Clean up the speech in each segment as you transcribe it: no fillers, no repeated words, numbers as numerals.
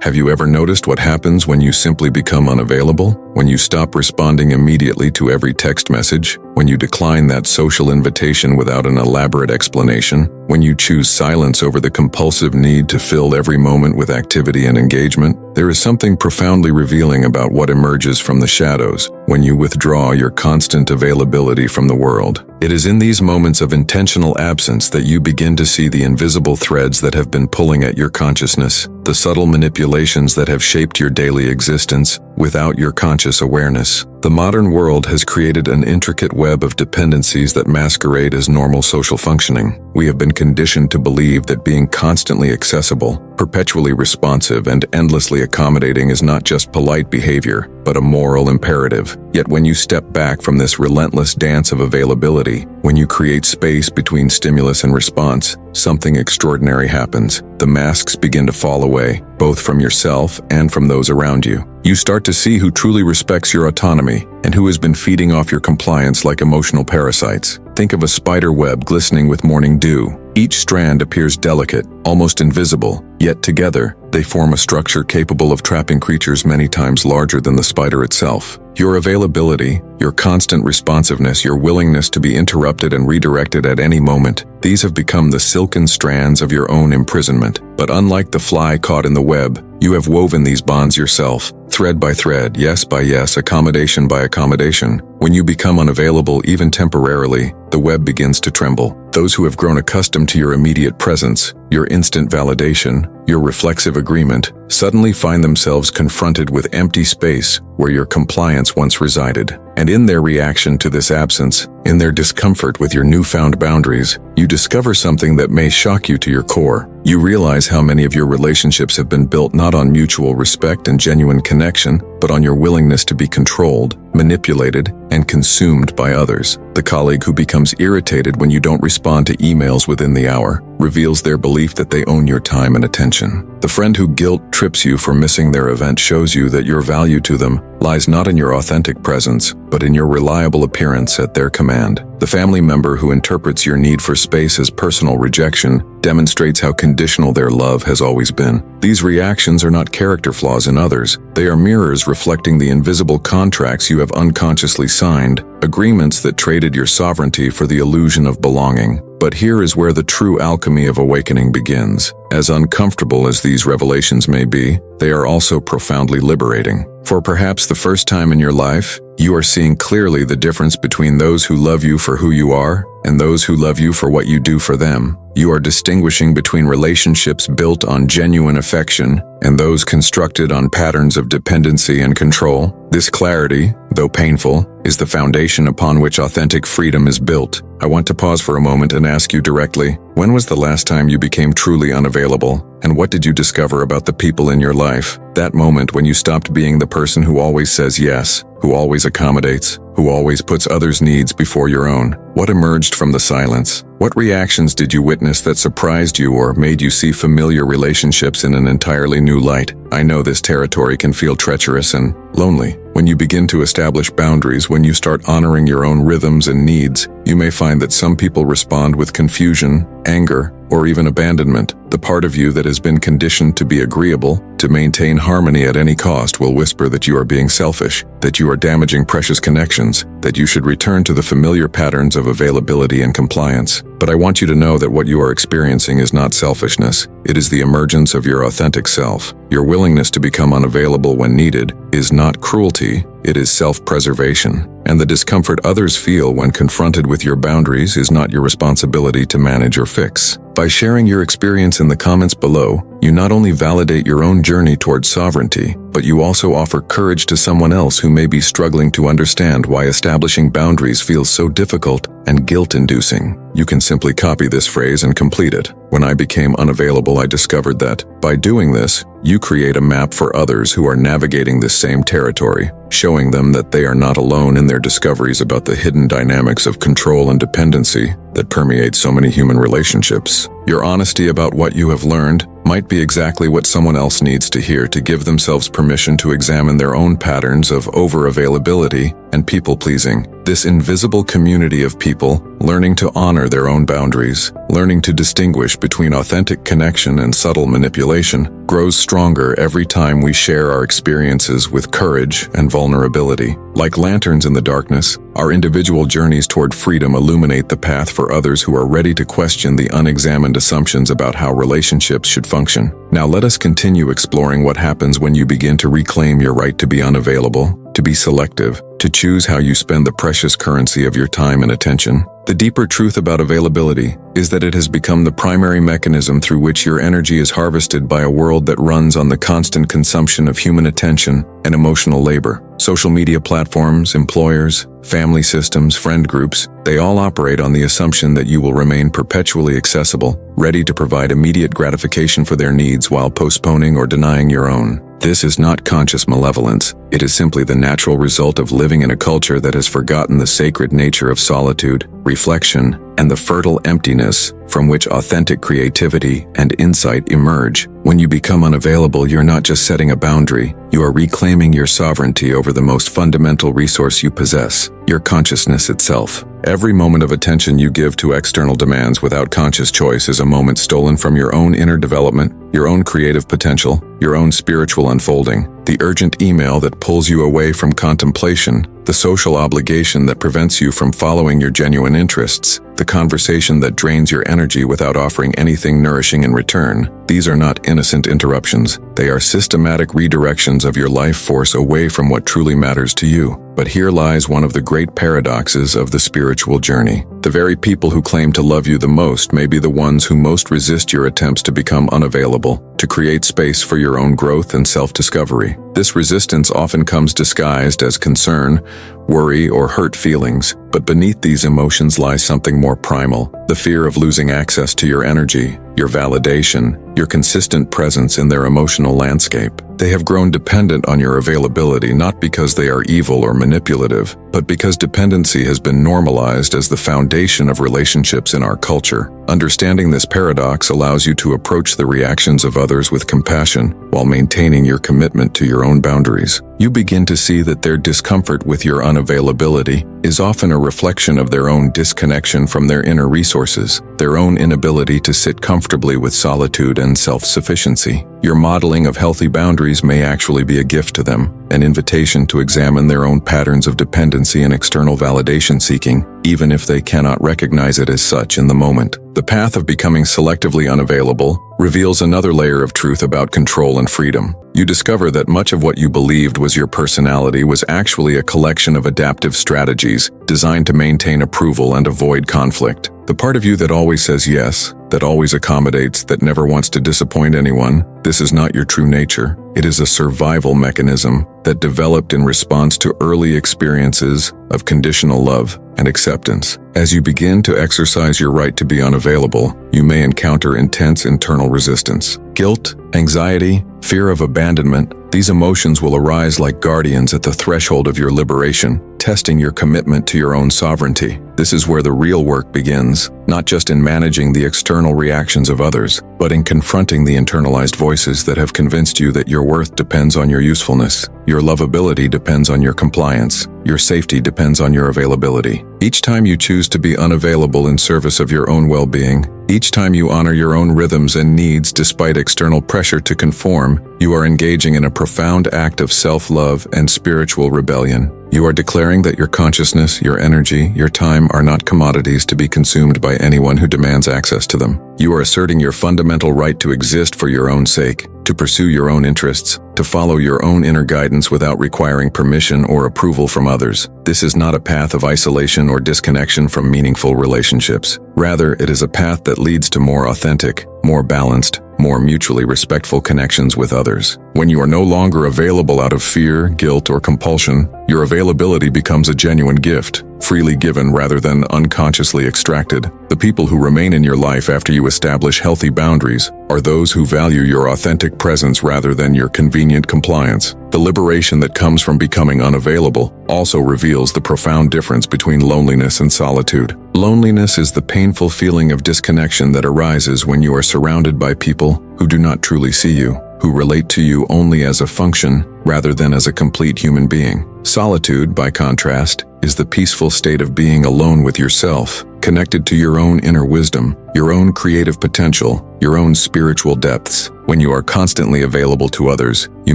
Have you ever noticed what happens when you simply become unavailable? When you stop responding immediately to every text message? When you decline that social invitation without an elaborate explanation? When you choose silence over the compulsive need to fill every moment with activity and engagement? There is something profoundly revealing about what emerges from the shadows when you withdraw your constant availability from the world. It is in these moments of intentional absence that you begin to see the invisible threads that have been pulling at your consciousness, the subtle manipulations that have shaped your daily existence without your conscious awareness. The modern world has created an intricate web of dependencies that masquerade as normal social functioning. We have been conditioned to believe that being constantly accessible, perpetually responsive, and endlessly accommodating is not just polite behavior, but a moral imperative. Yet when you step back from this relentless dance of availability, when you create space between stimulus and response, something extraordinary happens. The masks begin to fall away, both from yourself and from those around you. You start to see who truly respects your autonomy and who has been feeding off your compliance like emotional parasites. Think of a spider web glistening with morning dew. Each strand appears delicate, almost invisible, yet together, they form a structure capable of trapping creatures many times larger than the spider itself. Your availability, your constant responsiveness, your willingness to be interrupted and redirected at any moment, these have become the silken strands of your own imprisonment. But unlike the fly caught in the web, you have woven these bonds yourself, thread by thread, yes by yes, accommodation by accommodation. When you become unavailable, even temporarily, the web begins to tremble. Those who have grown accustomed to your immediate presence, your instant validation, your reflexive agreement, suddenly find themselves confronted with empty space where your compliance once resided. And in their reaction to this absence, in their discomfort with your newfound boundaries, you discover something that may shock you to your core. You realize how many of your relationships have been built not on mutual respect and genuine connection, but on your willingness to be controlled, manipulated, and consumed by others. The colleague who becomes irritated when you don't respond to emails within the hour reveals their belief that they own your time and attention. The friend who guilt trips you for missing their event shows you that your value to them lies not in your authentic presence, but in your reliable appearance at their command. The family member who interprets your need for space as personal rejection demonstrates how conditional their love has always been. These reactions are not character flaws in others. They are mirrors reflecting the invisible contracts you have unconsciously signed, agreements that traded your sovereignty for the illusion of belonging. But here is where the true alchemy of awakening begins. As uncomfortable as these revelations may be, they are also profoundly liberating. For perhaps the first time in your life, you are seeing clearly the difference between those who love you for who you are and those who love you for what you do for them. You are distinguishing between relationships built on genuine affection and those constructed on patterns of dependency and control. This clarity, though painful, is the foundation upon which authentic freedom is built. I want to pause for a moment and ask you directly, when was the last time you became truly unavailable? And what did you discover about the people in your life? That moment when you stopped being the person who always says yes, who always accommodates, who always puts others' needs before your own. What emerged from the silence? What reactions did you witness that surprised you or made you see familiar relationships in an entirely new light? I know this territory can feel treacherous and lonely. When you begin to establish boundaries, when you start honoring your own rhythms and needs, you may find that some people respond with confusion, anger, or even abandonment. The part of you that has been conditioned to be agreeable, to maintain harmony at any cost, will whisper that you are being selfish, that you are damaging precious connections, that you should return to the familiar patterns of availability and compliance. But I want you to know that what you are experiencing is not selfishness. It is the emergence of your authentic self. Your willingness to become unavailable when needed is not cruelty, it is self-preservation. And the discomfort others feel when confronted with your boundaries is not your responsibility to manage or fix. By sharing your experience in the comments below, you not only validate your own journey towards sovereignty, but you also offer courage to someone else who may be struggling to understand why establishing boundaries feels so difficult and guilt-inducing. You can simply copy this phrase and complete it. When I became unavailable, I discovered that, by doing this, you create a map for others who are navigating this same territory, showing them that they are not alone in their discoveries about the hidden dynamics of control and dependency that permeate so many human relationships. Your honesty about what you have learned might be exactly what someone else needs to hear to give themselves permission to examine their own patterns of over-availability and people-pleasing. This invisible community of people, learning to honor their own boundaries, learning to distinguish between authentic connection and subtle manipulation, grows stronger every time we share our experiences with courage and vulnerability. Like lanterns in the darkness, our individual journeys toward freedom illuminate the path for others who are ready to question the unexamined assumptions about how relationships should function. Now let us continue exploring what happens when you begin to reclaim your right to be unavailable, to be selective, to choose how you spend the precious currency of your time and attention. The deeper truth about availability is that it has become the primary mechanism through which your energy is harvested by a world that runs on the constant consumption of human attention and emotional labor. Social media platforms, employers, family systems, friend groups, they all operate on the assumption that you will remain perpetually accessible, ready to provide immediate gratification for their needs while postponing or denying your own. This is not conscious malevolence. It is simply the natural result of living in a culture that has forgotten the sacred nature of solitude, reflection, and the fertile emptiness from which authentic creativity and insight emerge. When you become unavailable, you're not just setting a boundary, you are reclaiming your sovereignty over the most fundamental resource you possess, your consciousness itself. Every moment of attention you give to external demands without conscious choice is a moment stolen from your own inner development, your own creative potential, your own spiritual unfolding. The urgent email that pulls you away from contemplation, the social obligation that prevents you from following your genuine interests, the conversation that drains your energy without offering anything nourishing in return. These are not innocent interruptions. They are systematic redirections of your life force away from what truly matters to you. But here lies one of the great paradoxes of the spiritual journey. The very people who claim to love you the most may be the ones who most resist your attempts to become unavailable, to create space for your own growth and self-discovery. This resistance often comes disguised as concern, worry, or hurt feelings, but beneath these emotions lies something more primal: the fear of losing access to your energy, your validation, your consistent presence in their emotional landscape. They have grown dependent on your availability not because they are evil or manipulative, but because dependency has been normalized as the foundation of relationships in our culture. Understanding this paradox allows you to approach the reactions of others with compassion while maintaining your commitment to your own boundaries. You begin to see that their discomfort with your unavailability is often a reflection of their own disconnection from their inner resources, their own inability to sit comfortably with solitude and self-sufficiency. Your modeling of healthy boundaries may actually be a gift to them, an invitation to examine their own patterns of dependency and external validation seeking, even if they cannot recognize it as such in the moment. The path of becoming selectively unavailable reveals another layer of truth about control and freedom. You discover that much of what you believed was your personality was actually a collection of adaptive strategies designed to maintain approval and avoid conflict. The part of you that always says yes, that always accommodates, that never wants to disappoint anyone, this is not your true nature. It is a survival mechanism that developed in response to early experiences of conditional love and acceptance. As you begin to exercise your right to be unavailable, you may encounter intense internal resistance. Guilt, anxiety, fear of abandonment, these emotions will arise like guardians at the threshold of your liberation, testing your commitment to your own sovereignty. This is where the real work begins, not just in managing the external reactions of others, but in confronting the internalized voices that have convinced you that your worth depends on your usefulness, your lovability depends on your compliance, your safety depends on your availability. Each time you choose to be unavailable in service of your own well-being, each time you honor your own rhythms and needs despite external pressure to conform, you are engaging in a profound act of self-love and spiritual rebellion. You are declaring that your consciousness, your energy, your time are not commodities to be consumed by anyone who demands access to them. You are asserting your fundamental right to exist for your own sake, to pursue your own interests, to follow your own inner guidance without requiring permission or approval from others. This is not a path of isolation or disconnection from meaningful relationships. Rather, it is a path that leads to more authentic, more balanced, more mutually respectful connections with others. When you are no longer available out of fear, guilt, or compulsion, your availability becomes a genuine gift, freely given rather than unconsciously extracted. The people who remain in your life after you establish healthy boundaries are those who value your authentic presence rather than your convenient compliance. The liberation that comes from becoming unavailable also reveals the profound difference between loneliness and solitude. Loneliness is the painful feeling of disconnection that arises when you are surrounded by people who do not truly see you. who relate to you only as a function rather than as a complete human being. Solitude, by contrast, is the peaceful state of being alone with yourself, connected to your own inner wisdom, your own creative potential, your own spiritual depths. When you are constantly available to others, you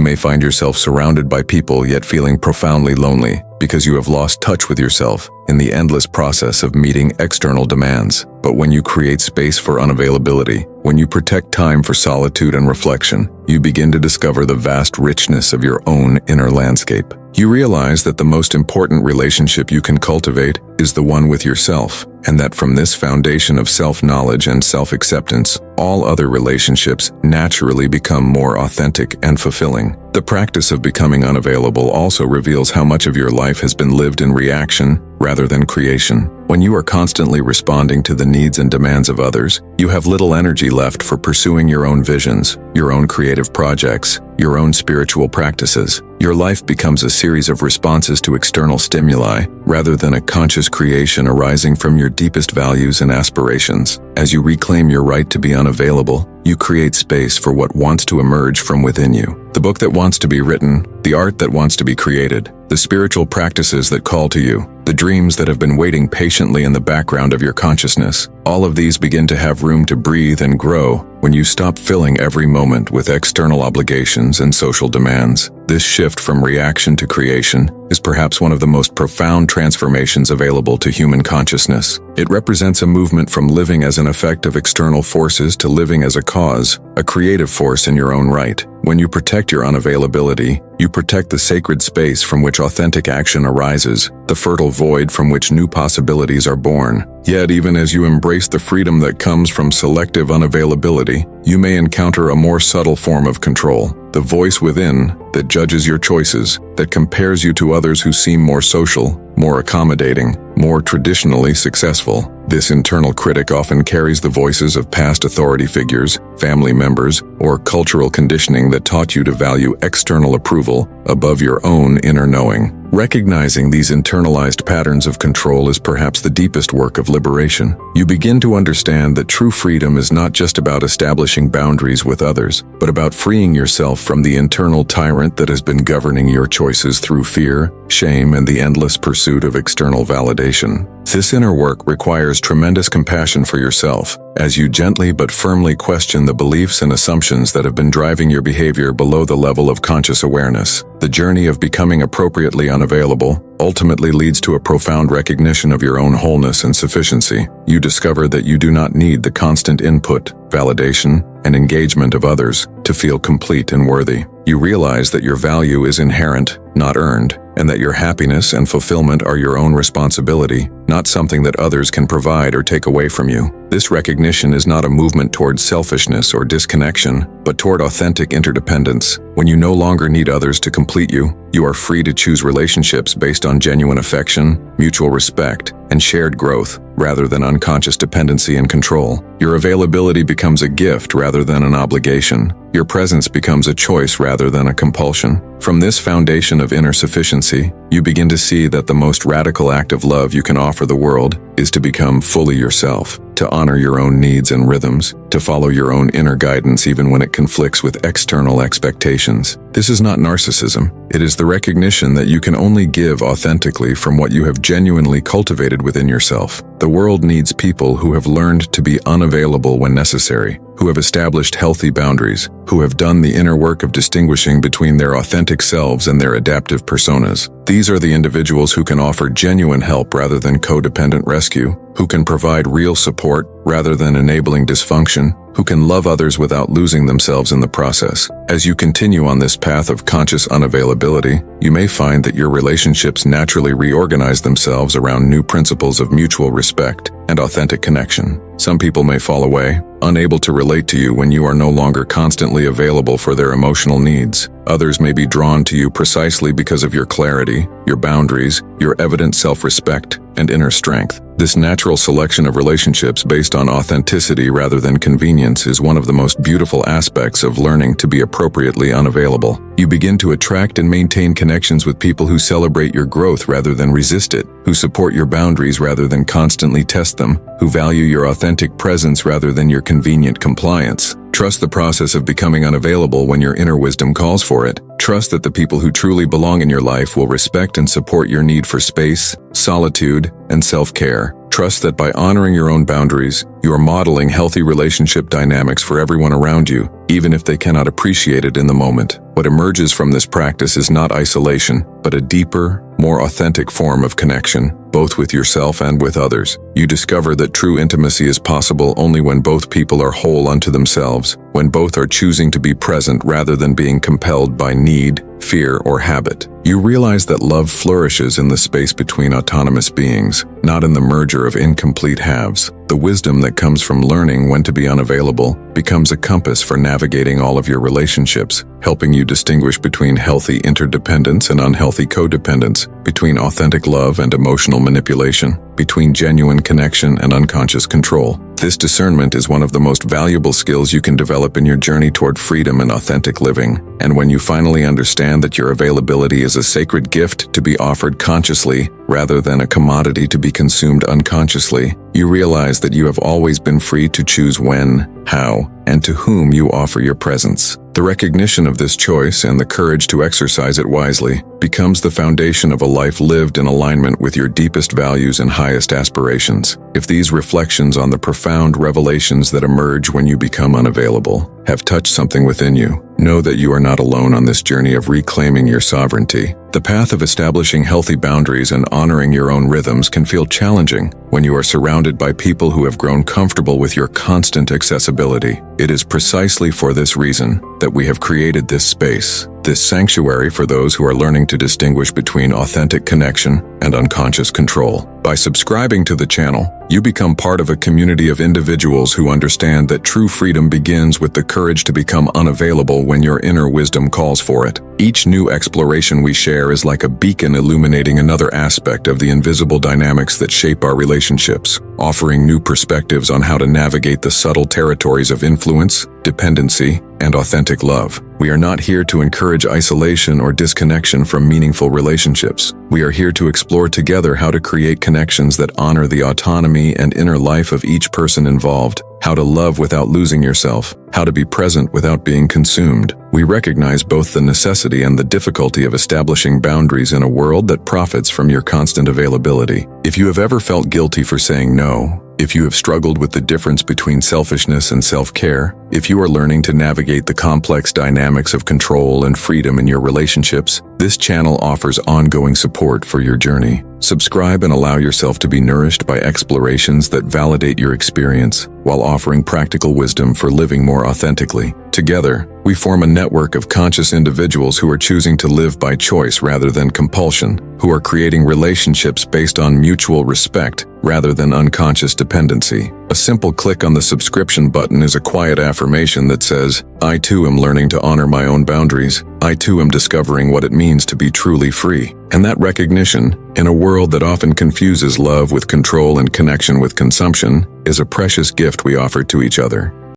may find yourself surrounded by people yet feeling profoundly lonely because you have lost touch with yourself in the endless process of meeting external demands. But when you create space for unavailability, when you protect time for solitude and reflection, you begin to discover the vast richness of your own inner landscape. You realize that the most important relationship you can cultivate is the one with yourself, and that from this foundation of self-knowledge and self-acceptance, all other relationships naturally become more authentic and fulfilling. The practice of becoming unavailable also reveals how much of your life has been lived in reaction rather than creation. When you are constantly responding to the needs and demands of others, you have little energy left for pursuing your own visions, your own creative projects, your own spiritual practices. Your life becomes a series of responses to external stimuli, rather than a conscious creation arising from your deepest values and aspirations. As you reclaim your right to be unavailable, you create space for what wants to emerge from within you. The book that wants to be written, the art that wants to be created, the spiritual practices that call to you, the dreams that have been waiting patiently in the background of your consciousness. All of these begin to have room to breathe and grow when you stop filling every moment with external obligations and social demands. This shift from reaction to creation is perhaps one of the most profound transformations available to human consciousness. It represents a movement from living as an effect of external forces to living as a cause, a creative force in your own right. When you protect your unavailability, you protect the sacred space from which authentic action arises, the fertile void from which new possibilities are born. Yet, even as you embrace the freedom that comes from selective unavailability, you may encounter a more subtle form of control, the voice within that judges your choices, that compares you to others who seem more social, more accommodating, more traditionally successful. This internal critic often carries the voices of past authority figures, family members, or cultural conditioning that taught you to value external approval above your own inner knowing. Recognizing these internalized patterns of control is perhaps the deepest work of liberation. You begin to understand that true freedom is not just about establishing boundaries with others, but about freeing yourself from the internal tyrant that has been governing your choices through fear, shame, and the endless pursuit of external validation. This inner work requires tremendous compassion for yourself, as you gently but firmly question the beliefs and assumptions that have been driving your behavior below the level of conscious awareness. The journey of becoming appropriately unavailable ultimately leads to a profound recognition of your own wholeness and sufficiency. You discover that you do not need the constant input, validation, and engagement of others to feel complete and worthy. You realize that your value is inherent, not earned, and that your happiness and fulfillment are your own responsibility, not something that others can provide or take away from you. This recognition is not a movement toward selfishness or disconnection, but toward authentic interdependence. When you no longer need others to complete you, you are free to choose relationships based on genuine affection, mutual respect, and shared growth, rather than unconscious dependency and control. Your availability becomes a gift rather than an obligation. Your presence becomes a choice rather than a compulsion. From this foundation of inner sufficiency, you begin to see that the most radical act of love you can offer the world is to become fully yourself, to honor your own needs and rhythms, to follow your own inner guidance even when it conflicts with external expectations. This is not narcissism. It is the recognition that you can only give authentically from what you have genuinely cultivated within yourself. The world needs people who have learned to be unavailable when necessary, who have established healthy boundaries, who have done the inner work of distinguishing between their authentic selves and their adaptive personas. These are the individuals who can offer genuine help rather than codependent rescue, who can provide real support rather than enabling dysfunction, who can love others without losing themselves in the process. As you continue on this path of conscious unavailability, you may find that your relationships naturally reorganize themselves around new principles of mutual respect and authentic connection. Some people may fall away, unable to relate to you when you are no longer constantly available for their emotional needs. Others may be drawn to you precisely because of your clarity, your boundaries, your evident self-respect, and inner strength. This natural selection of relationships based on authenticity rather than convenience is one of the most beautiful aspects of learning to be appropriately unavailable. You begin to attract and maintain connections with people who celebrate your growth rather than resist it, who support your boundaries rather than constantly test them, who value your authentic presence rather than your convenient compliance. Trust the process of becoming unavailable when your inner wisdom calls for it. Trust that the people who truly belong in your life will respect and support your need for space, solitude, and self-care. Trust that by honoring your own boundaries, you are modeling healthy relationship dynamics for everyone around you, even if they cannot appreciate it in the moment. What emerges from this practice is not isolation, but a deeper, more authentic form of connection, both with yourself and with others. You discover that true intimacy is possible only when both people are whole unto themselves, when both are choosing to be present rather than being compelled by need, fear, or habit. You realize that love flourishes in the space between autonomous beings, not in the merger of incomplete halves. The wisdom that comes from learning when to be unavailable becomes a compass for navigating all of your relationships, helping you distinguish between healthy interdependence and unhealthy codependence, between authentic love and emotional manipulation, between genuine connection and unconscious control. This discernment is one of the most valuable skills you can develop in your journey toward freedom and authentic living. And when you finally understand that your availability is a sacred gift to be offered consciously rather than a commodity to be consumed unconsciously, you realize that you have always been free to choose when, how, and to whom you offer your presence. The recognition of this choice and the courage to exercise it wisely becomes the foundation of a life lived in alignment with your deepest values and highest aspirations. If these reflections on the profound revelations that emerge when you become unavailable have touched something within you, know that you are not alone on this journey of reclaiming your sovereignty. The path of establishing healthy boundaries and honoring your own rhythms can feel challenging when you are surrounded by people who have grown comfortable with your constant accessibility. It is precisely for this reason that we have created this space, this sanctuary for those who are learning to distinguish between authentic connection and unconscious control. By subscribing to the channel, you become part of a community of individuals who understand that true freedom begins with the courage to become unavailable when your inner wisdom calls for it. Each new exploration we share is like a beacon illuminating another aspect of the invisible dynamics that shape our relationships, offering new perspectives on how to navigate the subtle territories of influence, dependency, and authentic love. We are not here to encourage isolation or disconnection from meaningful relationships. We are here to explore together how to create connections that honor the autonomy and inner life of each person involved, how to love without losing yourself, how to be present without being consumed. We recognize both the necessity and the difficulty of establishing boundaries in a world that profits from your constant availability. If you have ever felt guilty for saying no, if you have struggled with the difference between selfishness and self-care, if you are learning to navigate the complex dynamics of control and freedom in your relationships, this channel offers ongoing support for your journey. Subscribe and allow yourself to be nourished by explorations that validate your experience while offering practical wisdom for living more authentically. Together, we form a network of conscious individuals who are choosing to live by choice rather than compulsion, who are creating relationships based on mutual respect rather than unconscious dependency. A simple click on the subscription button is a quiet affirmation that says, I too am learning to honor my own boundaries. I too am discovering what it means to be truly free. And that recognition, in a world that often confuses love with control and connection with consumption, is a precious gift we offer to each other.